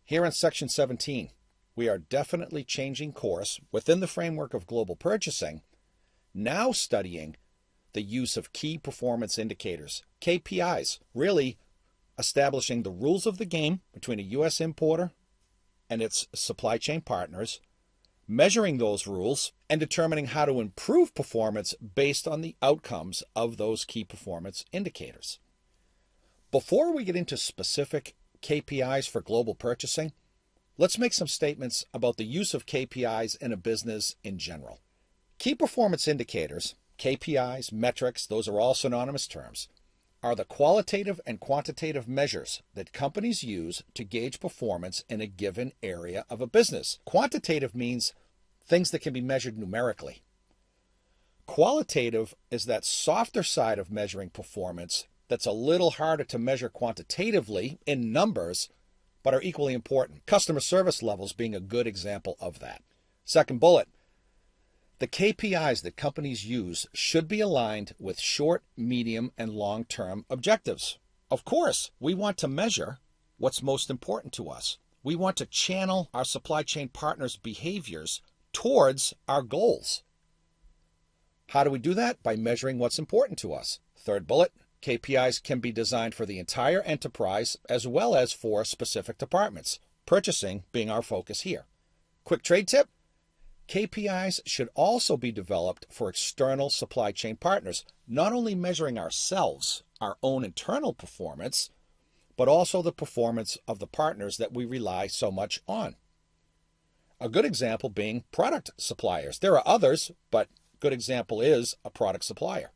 Here in Section 17, we are definitely changing course within the framework of global purchasing, now studying the use of key performance indicators, KPIs, really establishing the rules of the game between a U.S. importer and its supply chain partners, measuring those rules, and determining how to improve performance based on the outcomes of those key performance indicators. Before we get into specific KPIs for global purchasing, let's make some statements about the use of KPIs in a business in general. Key performance indicators, KPIs, metrics, those are all synonymous terms, are the qualitative and quantitative measures that companies use to gauge performance in a given area of a business. Quantitative means things that can be measured numerically. Qualitative is that softer side of measuring performance that's a little harder to measure quantitatively in numbers, but are equally important. Customer service levels being a good example of that. Second bullet, the KPIs that companies use should be aligned with short, medium, and long-term objectives. Of course, we want to measure what's most important to us. We want to channel our supply chain partners' behaviors towards our goals. How do we do that? By measuring what's important to us. Third bullet, KPIs can be designed for the entire enterprise as well as for specific departments, purchasing being our focus here. Quick trade tip, KPIs should also be developed for external supply chain partners, not only measuring ourselves, our own internal performance, but also the performance of the partners that we rely so much on. A good example being product suppliers. There are others, but a good example is a product supplier.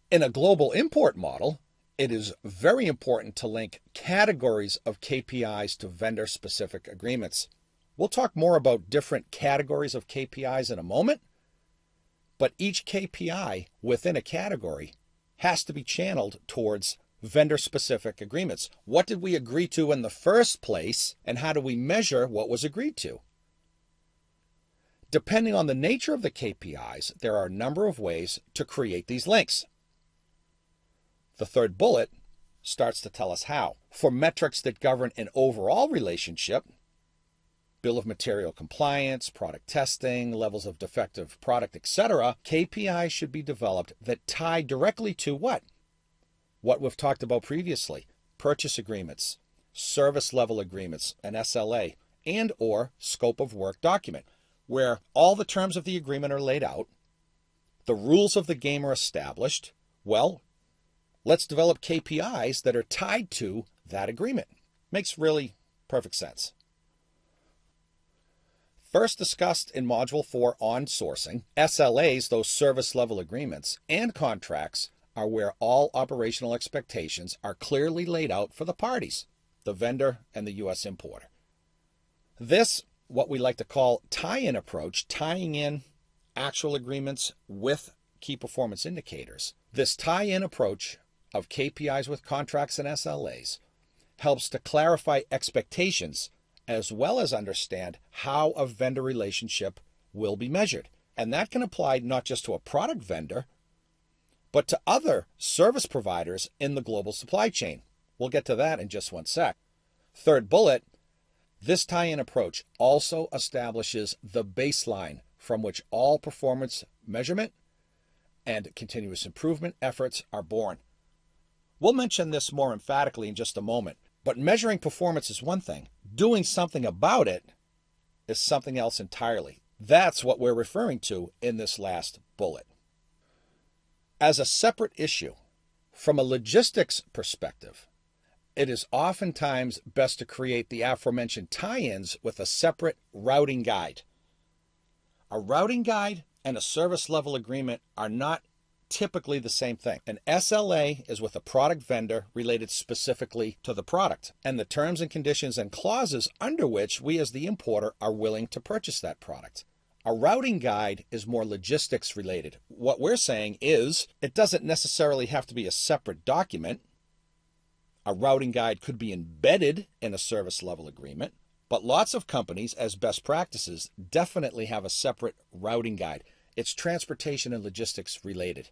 In a global import model, it is very important to link categories of KPIs to vendor-specific agreements. We'll talk more about different categories of KPIs in a moment, but each KPI within a category has to be channeled towards vendor-specific agreements. What did we agree to in the first place, and how do we measure what was agreed to? Depending on the nature of the KPIs, there are a number of ways to create these links. The third bullet starts to tell us how. For metrics that govern an overall relationship, bill of material compliance, product testing, levels of defective product, etc., KPIs should be developed that tie directly to what? What we've talked about previously, purchase agreements, service level agreements, an SLA, and or scope of work document, where all the terms of the agreement are laid out, the rules of the game are established. Well, let's develop KPIs that are tied to that agreement. Makes really perfect sense. First discussed in Module 4 on sourcing, SLAs, those service level agreements, and contracts are where all operational expectations are clearly laid out for the parties, the vendor and the U.S. importer. This, what we like to call tie-in approach, tying in actual agreements with key performance indicators. This tie-in approach of KPIs with contracts and SLAs helps to clarify expectations as well as understand how a vendor relationship will be measured. And that can apply not just to a product vendor, but to other service providers in the global supply chain. We'll get to that in just one sec. Third bullet, this tie-in approach also establishes the baseline from which all performance measurement and continuous improvement efforts are born. We'll mention this more emphatically in just a moment, but measuring performance is one thing. Doing something about it is something else entirely. That's what we're referring to in this last bullet. As a separate issue, from a logistics perspective, it is oftentimes best to create the aforementioned tie-ins with a separate routing guide. A routing guide and a service level agreement are not typically the same thing. An SLA is with a product vendor related specifically to the product and the terms and conditions and clauses under which we as the importer are willing to purchase that product. A routing guide is more logistics related. What we're saying is it doesn't necessarily have to be a separate document. A routing guide could be embedded in a service level agreement, but lots of companies, as best practices, definitely have a separate routing guide. It's transportation and logistics related.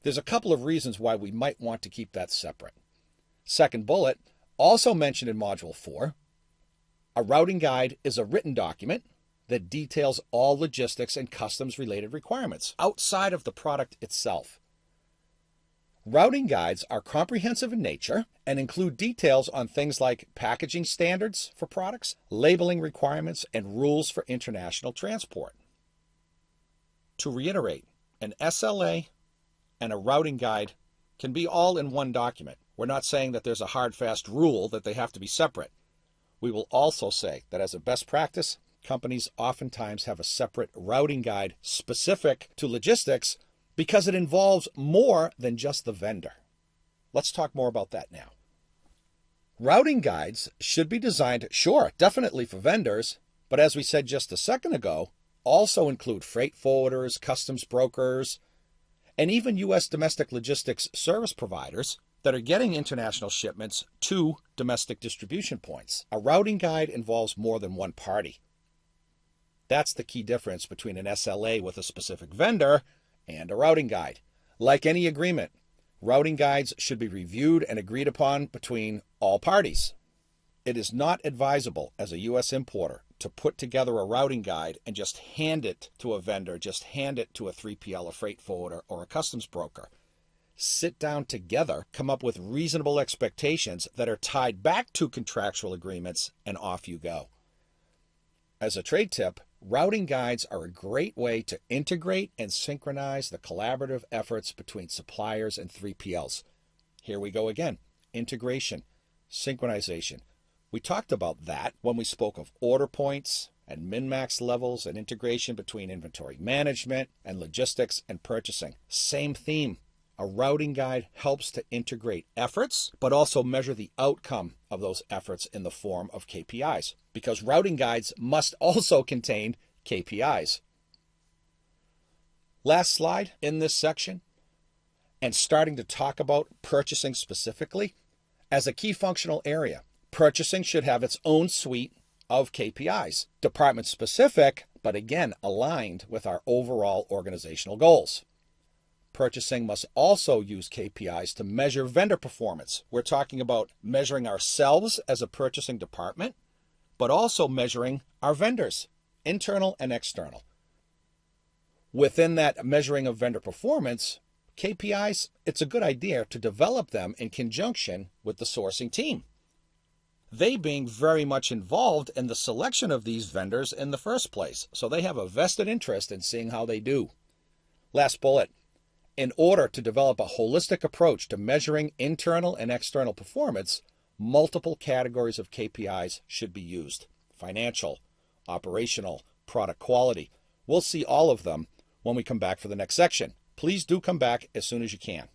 There's a couple of reasons why we might want to keep that separate. Second bullet, Also mentioned in Module 4, a routing guide is a written document that details all logistics and customs-related requirements outside of the product itself. Routing guides are comprehensive in nature and include details on things like packaging standards for products, labeling requirements, and rules for international transport. To reiterate, an SLA and a routing guide can be all in one document. We're not saying that there's a hard, fast rule that they have to be separate. We will also say that as a best practice, companies oftentimes have a separate routing guide specific to logistics because it involves more than just the vendor. Let's talk more about that now. Routing guides should be designed, sure, definitely for vendors, but as we said just a second ago, also include freight forwarders, customs brokers, and even U.S. domestic logistics service providers that are getting international shipments to domestic distribution points. A routing guide involves more than one party. That's the key difference between an SLA with a specific vendor and a routing guide. Like any agreement, routing guides should be reviewed and agreed upon between all parties. It is not advisable as a U.S. importer to put together a routing guide and just hand it to a vendor, just hand it to a 3PL, a freight forwarder, or a customs broker. Sit down together, come up with reasonable expectations that are tied back to contractual agreements, and off you go. As a trade tip, routing guides are a great way to integrate and synchronize the collaborative efforts between suppliers and 3PLs. Here we go again. Integration, synchronization. We talked about that when we spoke of order points and min-max levels and integration between inventory management and logistics and purchasing. Same theme. A routing guide helps to integrate efforts, but also measure the outcome of those efforts in the form of KPIs, because routing guides must also contain KPIs. Last slide in this section, and starting to talk about purchasing specifically. As a key functional area, purchasing should have its own suite of KPIs, department specific, but again aligned with our overall organizational goals. Purchasing must also use KPIs to measure vendor performance. We're talking about measuring ourselves as a purchasing department, but also measuring our vendors, internal and external. Within that measuring of vendor performance, KPIs, it's a good idea to develop them in conjunction with the sourcing team. They being very much involved in the selection of these vendors in the first place, so they have a vested interest in seeing how they do. Last bullet. In order to develop a holistic approach to measuring internal and external performance, multiple categories of KPIs should be used. Financial, operational, product quality. We'll see all of them when we come back for the next section. Please do come back as soon as you can.